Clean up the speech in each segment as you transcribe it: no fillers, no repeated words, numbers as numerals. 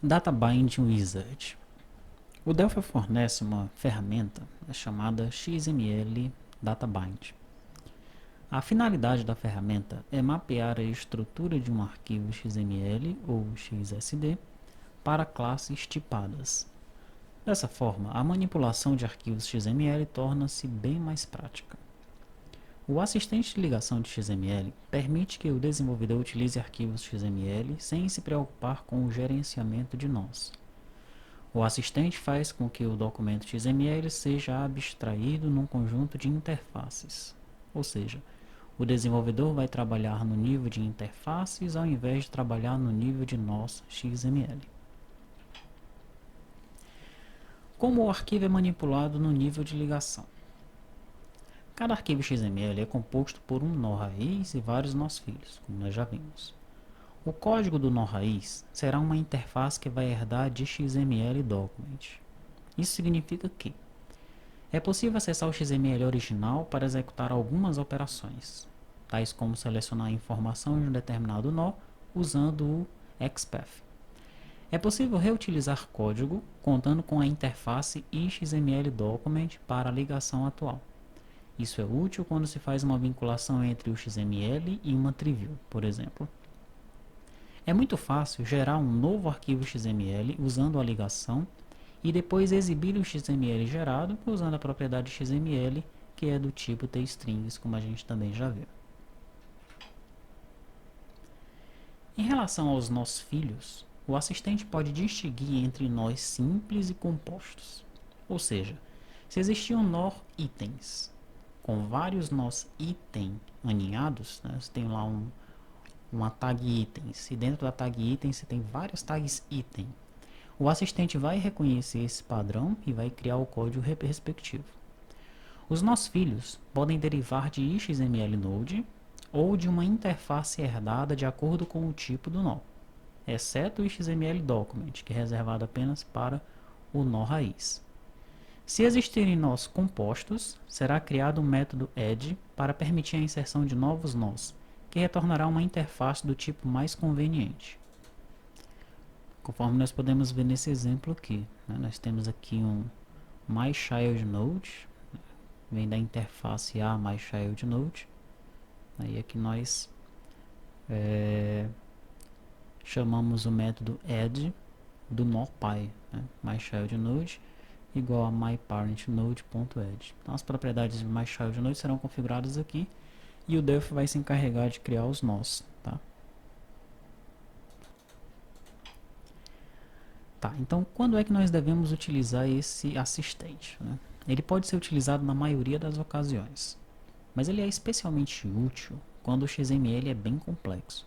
Data Binding Wizard. O Delphi fornece uma ferramenta chamada XML Data Bind. A finalidade da ferramenta é mapear a estrutura de um arquivo XML ou XSD para classes tipadas. Dessa forma, a manipulação de arquivos XML torna-se bem mais prática. O assistente de ligação de XML permite que o desenvolvedor utilize arquivos XML sem se preocupar com o gerenciamento de nós. O assistente faz com que o documento XML seja abstraído num conjunto de interfaces, ou seja, o desenvolvedor vai trabalhar no nível de interfaces ao invés de trabalhar no nível de nós XML. Como o arquivo é manipulado no nível de ligação? Cada arquivo XML é composto por um nó raiz e vários nós filhos, como nós já vimos. O código do nó raiz será uma interface que vai herdar de XML document. Isso significa que é possível acessar o XML original para executar algumas operações, tais como selecionar a informação de um determinado nó usando o XPath. É possível reutilizar código contando com a interface XML document para a ligação atual. Isso é útil quando se faz uma vinculação entre o XML e uma triview, por exemplo. É muito fácil gerar um novo arquivo XML usando a ligação e depois exibir o XML gerado usando a propriedade XML, que é do tipo tstrings, como a gente também já viu. Em relação aos nós filhos, o assistente pode distinguir entre nós simples e compostos. Ou seja, se existir um nó itens com vários nós item aninhados, né, você tem lá uma tag itens, e dentro da tag itens você tem vários tags item. O assistente vai reconhecer esse padrão e vai criar o código respectivo. Os nós filhos podem derivar de XML Node ou de uma interface herdada de acordo com o tipo do nó, exceto o XML Document, que é reservado apenas para o nó raiz. Se existirem nós compostos, será criado um método add para permitir a inserção de novos nós, que retornará uma interface do tipo mais conveniente. Conforme nós podemos ver nesse exemplo aqui, né, nós temos aqui um MyChildNode, vem da interface a MyChildNode. Aí aqui nós chamamos o método add do nó pai, né, MyChildNode igual a myparentNode.add. Então as propriedades de MyChildNode serão configuradas aqui e o Delphi vai se encarregar de criar os nós, tá? Tá, então quando é que nós devemos utilizar esse assistente, né? Ele pode ser utilizado na maioria das ocasiões, mas ele é especialmente útil quando o XML é bem complexo.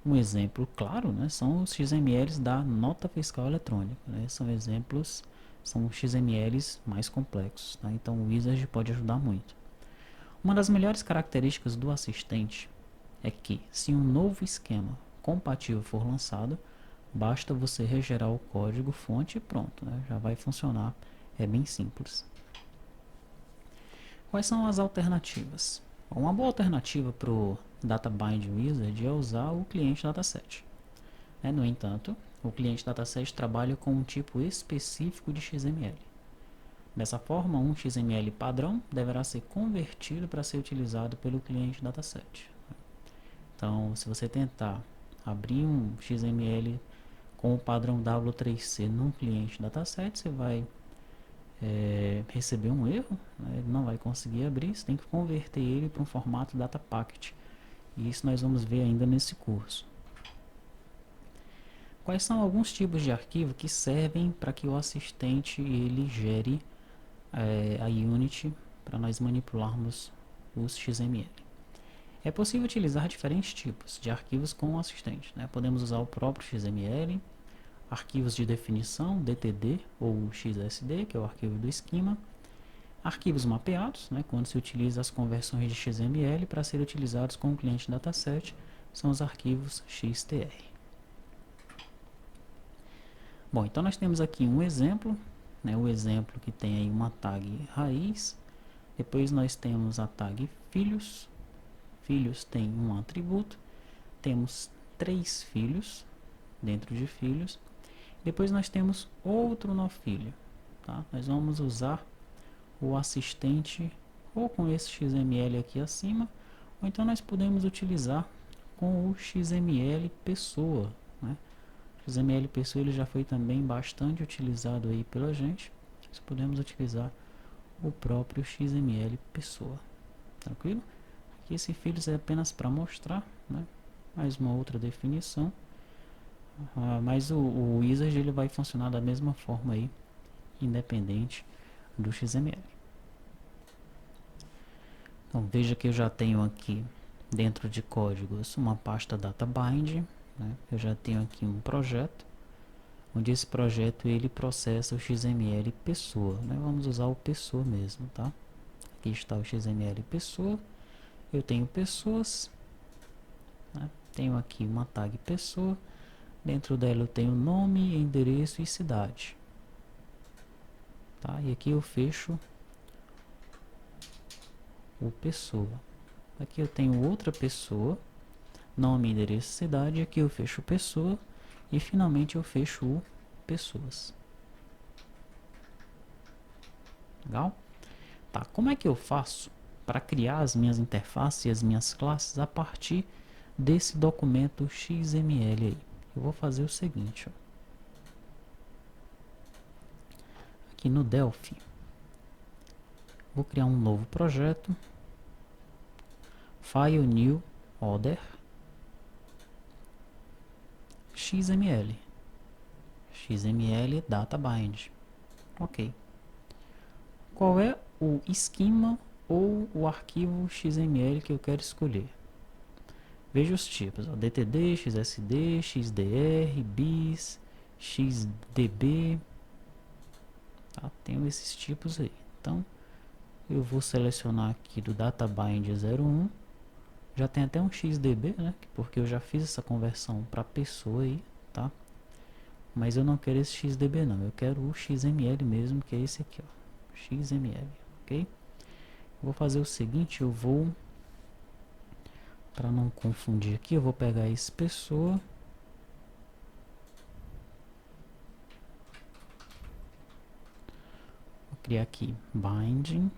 Um exemplo claro, né, são os XMLs da nota fiscal eletrônica, né? São exemplos, são XMLs mais complexos, tá? Então o Wizard pode ajudar muito. Uma das melhores características do assistente é que, se um novo esquema compatível for lançado, basta você regerar o código fonte e pronto, né? Já vai funcionar, é bem simples. Quais são as alternativas? Uma boa alternativa para o Data Bind Wizard é usar o cliente dataset. No entanto, o cliente dataset trabalha com um tipo específico de XML. Dessa forma, um XML padrão deverá ser convertido para ser utilizado pelo cliente dataset. Então, se você tentar abrir um XML com o padrão W3C num cliente dataset, você vai receber um erro, né? Ele não vai conseguir abrir, você tem que converter ele para um formato data packet. E isso nós vamos ver ainda nesse curso. Quais são alguns tipos de arquivo que servem para que o assistente ele gere a Unity para nós manipularmos os XML? É possível utilizar diferentes tipos de arquivos com o assistente, né? Podemos usar o próprio XML, arquivos de definição, DTD ou XSD, que é o arquivo do esquema, arquivos mapeados, né, quando se utiliza as conversões de XML para serem utilizados com o cliente dataset, são os arquivos XTR. Bom, então nós temos aqui um exemplo, né, o exemplo que tem aí uma tag raiz, depois nós temos a tag filhos, filhos tem um atributo, temos 3 filhos, dentro de filhos. Depois nós temos outro nó filho, tá? Nós vamos usar o assistente ou com esse XML aqui acima, ou então nós podemos utilizar com o XML pessoa, né? O XML pessoa ele já foi também bastante utilizado aí pela gente. Nós podemos utilizar o próprio XML pessoa, tranquilo? Aqui esse filhos é apenas para mostrar, né? Mais uma outra definição. Mas o Wizard ele vai funcionar da mesma forma aí, independente do XML. Então veja que eu já tenho aqui dentro de códigos uma pasta databind, né? Eu já tenho aqui um projeto, onde esse projeto ele processa o XML pessoa, né? Vamos usar o pessoa mesmo, tá? Aqui está o XML pessoa, eu tenho pessoas, né? Tenho aqui uma tag pessoa, dentro dela eu tenho nome, endereço e cidade, tá? E aqui eu fecho o pessoa. Aqui eu tenho outra pessoa, nome, endereço, cidade. Aqui eu fecho pessoa e finalmente eu fecho o pessoas. Legal? Tá, como é que eu faço para criar as minhas interfaces e as minhas classes a partir desse documento XML aí? Eu vou fazer o seguinte, ó. Aqui no Delphi, vou criar um novo projeto, File New Order XML, XML Databind. Ok. Qual é o esquema ou o arquivo XML que eu quero escolher? Veja os tipos, ó, DTD, XSD, XDR, BIS, XDB, tá? Tenho esses tipos aí. Então, eu vou selecionar aqui do Databind 01. Já tem até um XDB, né? Porque eu já fiz essa conversão para pessoa aí, tá? Mas eu não quero esse XDB não, eu quero o XML mesmo, que é esse aqui, ó, XML, ok? Vou fazer o seguinte, eu vou, para não confundir aqui, eu vou pegar esse pessoa, vou criar aqui binding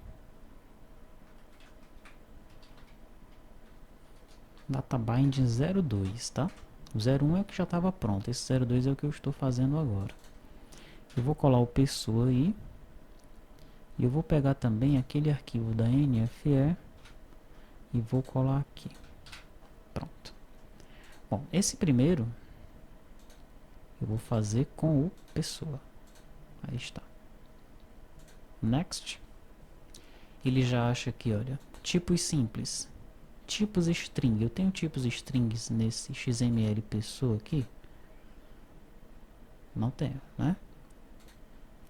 databind 02, tá? O 01 é o que já estava pronto, esse 02 é o que eu estou fazendo agora. Eu vou colar o pessoa aí, e eu vou pegar também aquele arquivo da NFE e vou colar aqui. Pronto. Bom, esse primeiro eu vou fazer com o pessoa. Aí está. Next. Ele já acha aqui, olha, tipos simples. Tipos string. Eu tenho tipos strings nesse XML pessoa aqui? Não tenho, né?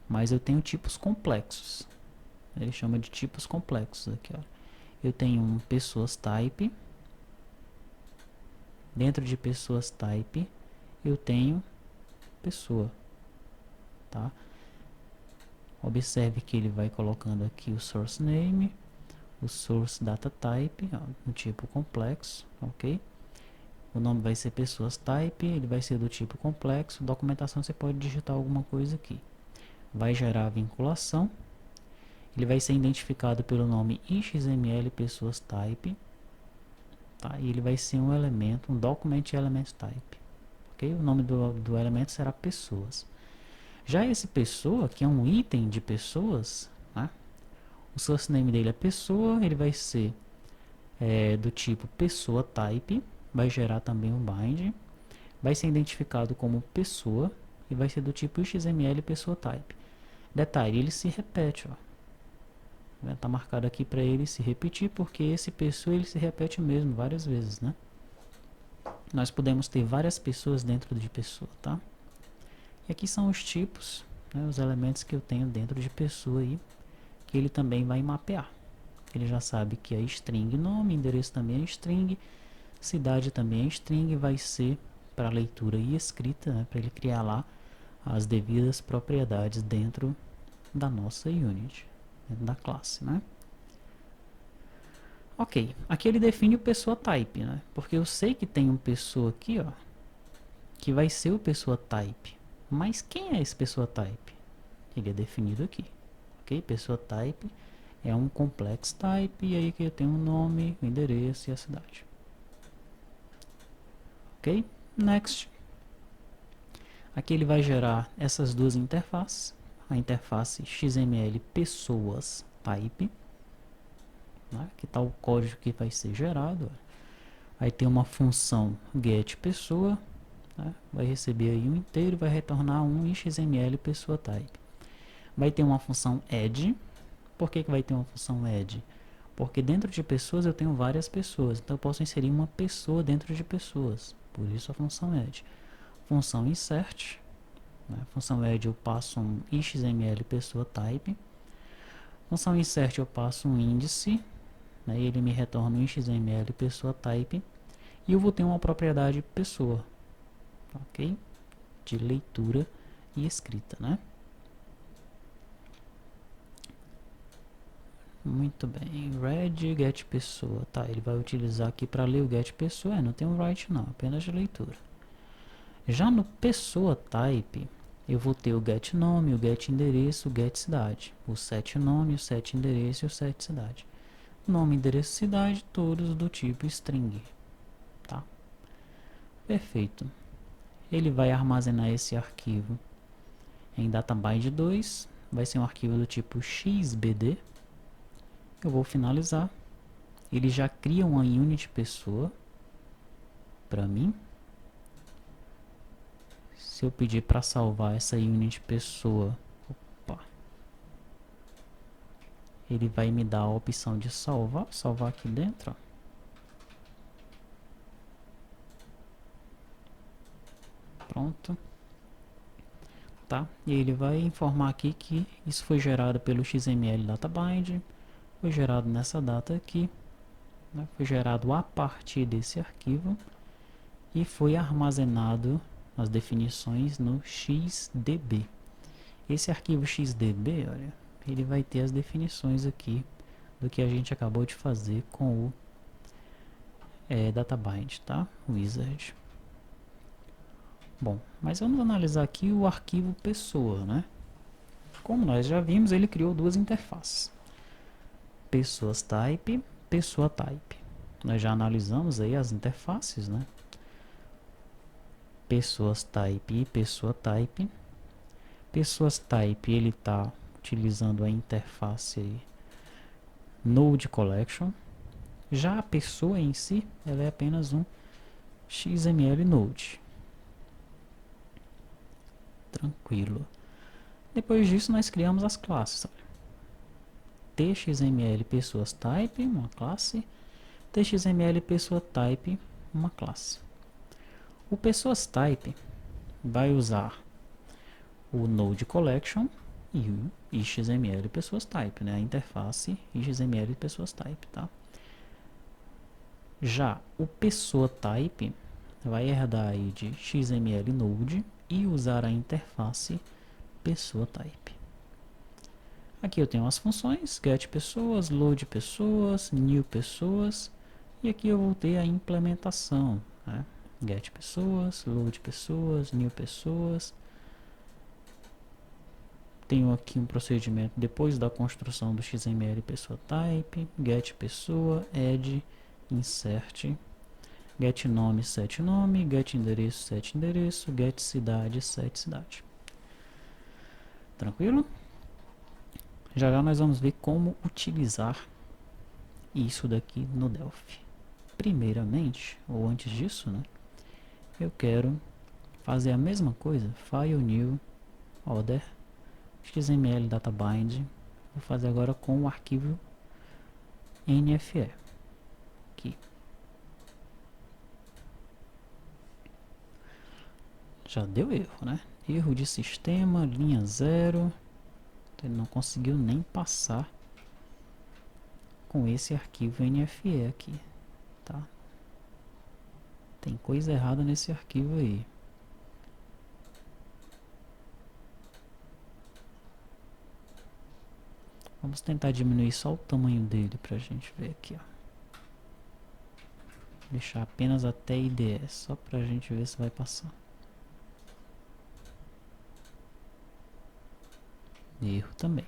Mas eu tenho tipos complexos. Ele chama de tipos complexos aqui, ó. Eu tenho um pessoas type. Dentro de pessoas type, eu tenho pessoa, tá? Observe que ele vai colocando aqui o source name, o source data type, ó, no tipo complexo, ok? O nome vai ser pessoas type, ele vai ser do tipo complexo. Documentação você pode digitar alguma coisa aqui. Vai gerar a vinculação. Ele vai ser identificado pelo nome XML pessoas type, tá? E ele vai ser um elemento, um document element type, ok? O nome do elemento será pessoas. Já esse pessoa, que é um item de pessoas, né? O source name dele é pessoa, ele vai ser do tipo pessoa type, vai gerar também um bind, vai ser identificado como pessoa e vai ser do tipo XML pessoa type. Detalhe, ele se repete, ó. Tá marcado aqui para ele se repetir, porque esse pessoa ele se repete mesmo várias vezes, né? Nós podemos ter várias pessoas dentro de pessoa, tá? E aqui são os tipos, né, os elementos que eu tenho dentro de pessoa aí, que ele também vai mapear. Ele já sabe que é string nome, endereço também é string, cidade também é string, vai ser para leitura e escrita, né, para ele criar lá as devidas propriedades dentro da nossa unit, dentro da classe, né? Ok, aqui ele define o pessoa type, né? Porque eu sei que tem um pessoa aqui, ó, que vai ser o pessoa type. Mas quem é esse pessoa type? Ele é definido aqui, ok? Pessoa type é um complex type, e aí que eu tenho o nome, o endereço e a cidade. Ok? Next. Aqui ele vai gerar essas duas interfaces. A interface XML pessoas type, né? Que está o código que vai ser gerado. Aí tem uma função get pessoa, né? Vai receber aí um inteiro e vai retornar um XML pessoa type. Vai ter uma função add. Por que vai ter uma função add? Porque dentro de pessoas eu tenho várias pessoas, então eu posso inserir uma pessoa dentro de pessoas, por isso a função add. Função insert, né? Função add eu passo um XML pessoa type. Função insert eu passo um índice, né? E ele me retorna um XML pessoa type. E eu vou ter uma propriedade pessoa, ok? De leitura e escrita, né? Muito bem, read get pessoa, tá? Ele vai utilizar aqui para ler o get pessoa, não tem um write não, apenas de leitura. Já no pessoa type, eu vou ter o get nome, o get endereço, o get cidade, o set nome, o set endereço e o set cidade. Nome, endereço, cidade, todos do tipo string, tá? Perfeito. Ele vai armazenar esse arquivo em databyte 2, vai ser um arquivo do tipo xbd. Eu vou finalizar. Ele já cria uma unit pessoa para mim. Se eu pedir para salvar essa unit pessoa, opa, ele vai me dar a opção de salvar aqui dentro, ó. Pronto, tá? E ele vai informar aqui que isso foi gerado pelo XML databind, foi gerado nessa data aqui, né? Foi gerado a partir desse arquivo e foi armazenado as definições no XDB. Esse arquivo XDB, olha, ele vai ter as definições aqui do que a gente acabou de fazer com o databind, tá? Wizard. Bom, mas vamos analisar aqui o arquivo pessoa, né? Como nós já vimos, ele criou duas interfaces: pessoas type, pessoa type. Nós já analisamos aí as interfaces, né? Pessoas type e pessoa type. Pessoas type, ele está utilizando a interface aí, Node Collection. Já a pessoa em si, ela é apenas um XML Node. Tranquilo. Depois disso, nós criamos as classes. TXML pessoas type, uma classe. TXML pessoa type, uma classe. O pessoas type vai usar o Node Collection e o XML pessoas type, né? A interface XML pessoas type, tá? Já o pessoa type vai herdar aí de XML Node e usar a interface pessoa type. Aqui eu tenho as funções get pessoas, load pessoas, new pessoas, e aqui eu vou ter a implementação, né? Get pessoas, load pessoas, new pessoas. Tenho aqui um procedimento depois da construção do XML pessoa type, get pessoa, add, insert, get nome, set nome, get endereço, set endereço, get cidade, set cidade. Tranquilo? Já já nós vamos ver como utilizar isso daqui no Delphi. Primeiramente, ou antes disso, né, eu quero fazer a mesma coisa, file new, order, XML databind. Vou fazer agora com o arquivo NFE. Aqui. Já deu erro, né? Erro de sistema, linha 0. Ele não conseguiu nem passar com esse arquivo NFE aqui, tá? Tem coisa errada nesse arquivo aí. Vamos tentar diminuir só o tamanho dele pra gente ver aqui, ó. Deixar apenas até IDE, só pra gente ver se vai passar. Erro também.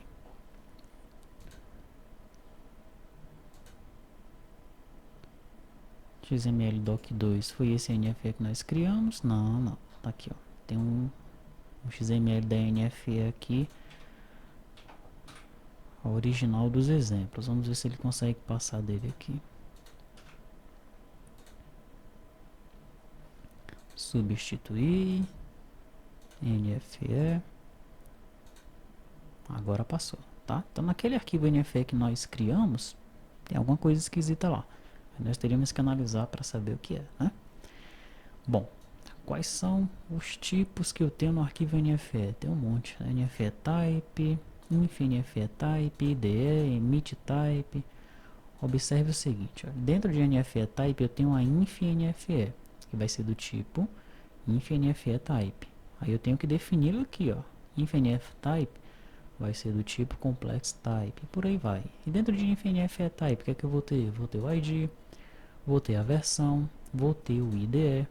XML doc2 foi esse NFE que nós criamos? Não, não. Tá aqui, ó. Tem um XML da NFE aqui, a original dos exemplos. Vamos ver se ele consegue passar dele aqui. Substituir NFE. Agora passou, tá? Então naquele arquivo NFE que nós criamos, tem alguma coisa esquisita lá. Nós teríamos que analisar para saber o que é, né? Bom, quais são os tipos que eu tenho no arquivo NFE? Tem um monte, né? NFE type, inf NFE type, IDE, emit type. Observe o seguinte, ó. Dentro de NFE type eu tenho a inf NFE, que vai ser do tipo inf NFE type. Aí eu tenho que defini-lo aqui, ó. Inf NFE type vai ser do tipo complex type, por aí vai. E dentro de inf NFE type, o que é que eu vou ter? Vou ter o ID, vou ter a versão, vou ter o IDE.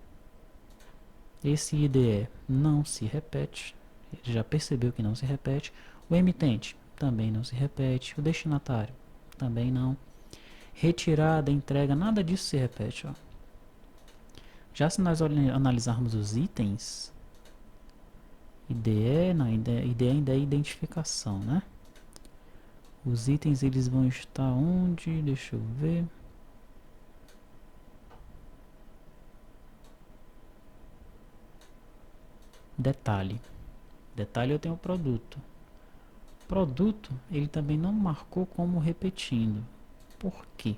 Esse IDE não se repete, ele já percebeu que não se repete. O emitente também não se repete. O destinatário também não. Retirada, entrega, nada disso se repete, ó. Já se nós analisarmos os itens, IDE, não, IDE ainda é identificação, né? Os itens eles vão estar onde? Deixa eu ver. Detalhe. Detalhe, eu tenho o produto. Produto, ele também não marcou como repetindo. Por quê?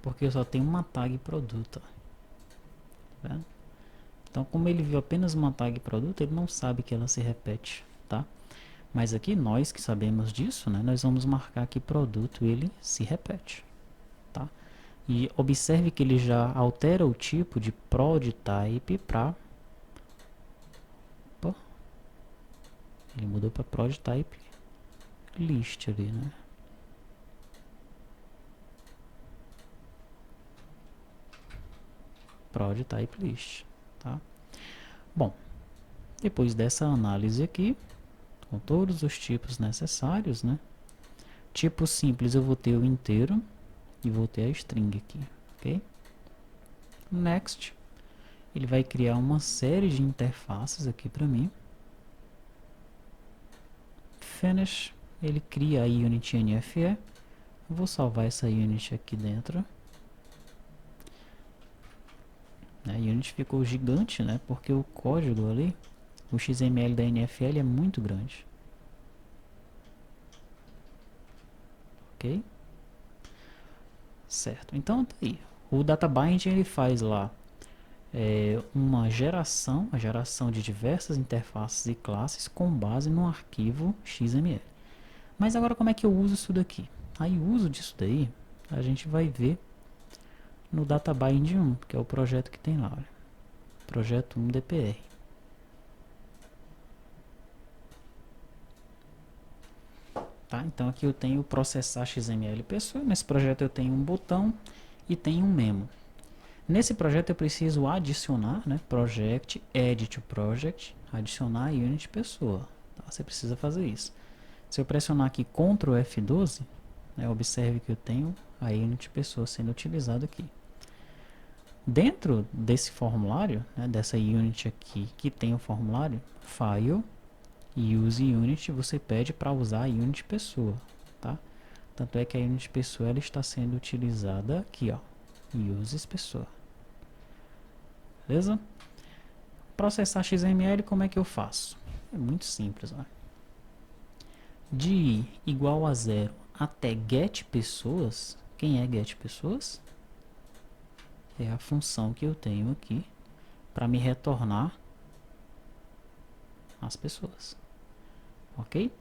Porque eu só tenho uma tag produto. Tá vendo? Então, como ele viu apenas uma tag produto, ele não sabe que ela se repete, tá? Mas aqui, nós que sabemos disso, né, nós vamos marcar que produto ele se repete, tá? E observe que ele já altera o tipo de prod type para... Ele mudou para prod type list ali, né? Prod type list, tá? Bom, depois dessa análise aqui, com todos os tipos necessários, né? Tipo simples eu vou ter o inteiro e vou ter a string aqui, ok? Next, ele vai criar uma série de interfaces aqui para mim. Finish, ele cria a unit NFE. Eu vou salvar essa unit aqui dentro. A unit ficou gigante, né? Porque o código ali, o XML da NFL é muito grande. Ok? Certo. Então, tá aí. O DataBind ele faz lá uma geração, a geração de diversas interfaces e classes com base no arquivo XML. Mas agora como é que eu uso isso daqui? Aí o uso disso daí a gente vai ver no DataBind 1, que é o projeto que tem lá. Olha. Projeto 1 DPR. Tá? Então aqui eu tenho processar XML pessoa. Nesse projeto eu tenho um botão e tenho um memo. Nesse projeto eu preciso adicionar, né, project, add to project, adicionar a unit pessoa. Tá? Você precisa fazer isso. Se eu pressionar aqui Ctrl F12, né, observe que eu tenho a unit pessoa sendo utilizada aqui. Dentro desse formulário, né, dessa unit aqui que tem o formulário, File, Use Unit, você pede para usar a unit pessoa. Tá? Tanto é que a unit pessoa ela está sendo utilizada aqui, ó. Uses pessoa. Beleza? Processar XML, como é que eu faço? É muito simples, ó. De igual a 0 até get pessoas. Quem é get pessoas? É a função que eu tenho aqui para me retornar as pessoas. Ok?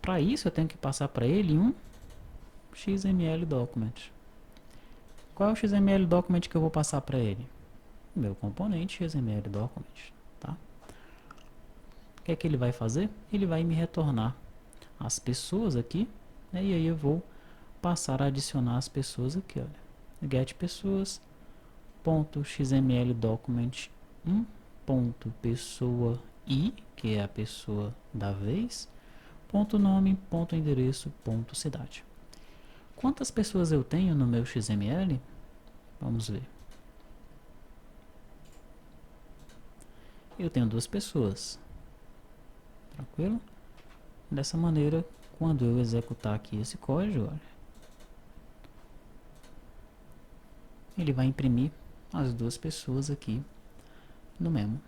Para isso eu tenho que passar para ele um XML document. Qual é o XML document que eu vou passar para ele? Meu componente XML document, tá? O que é que ele vai fazer? Ele vai me retornar as pessoas aqui, né? E aí eu vou passar a adicionar as pessoas aqui, olha. get pessoas, ponto xml document 1, ponto pessoa i, que é a pessoa da vez, ponto nome, ponto endereço, ponto cidade. Quantas pessoas eu tenho no meu XML? Vamos ver. Eu tenho 2 pessoas. Tranquilo? Dessa maneira, quando eu executar aqui esse código, olha, ele vai imprimir as 2 pessoas aqui no memo.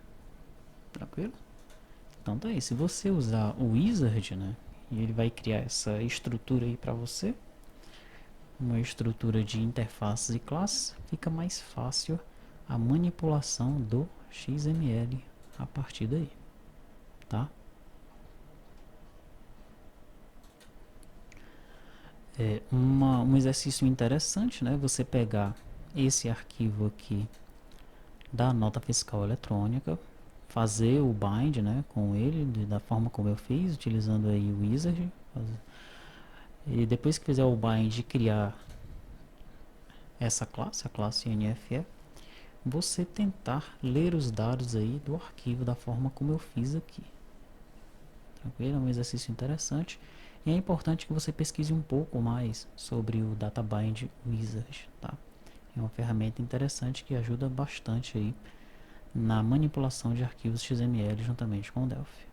Tranquilo? Então tá aí. Se você usar o wizard, né, e ele vai criar essa estrutura aí para você, uma estrutura de interfaces e classes, fica mais fácil a manipulação do XML a partir daí, tá? Um exercício interessante, né? Você pegar esse arquivo aqui da nota fiscal eletrônica, fazer o bind, né, com ele da forma como eu fiz, utilizando aí o wizard, e depois que fizer o bind, criar essa classe, a classe NFE, você tentar ler os dados aí do arquivo da forma como eu fiz aqui. Tranquilo? É um exercício interessante. E é importante que você pesquise um pouco mais sobre o DataBind Wizard, tá? É uma ferramenta interessante que ajuda bastante aí na manipulação de arquivos XML juntamente com o Delphi.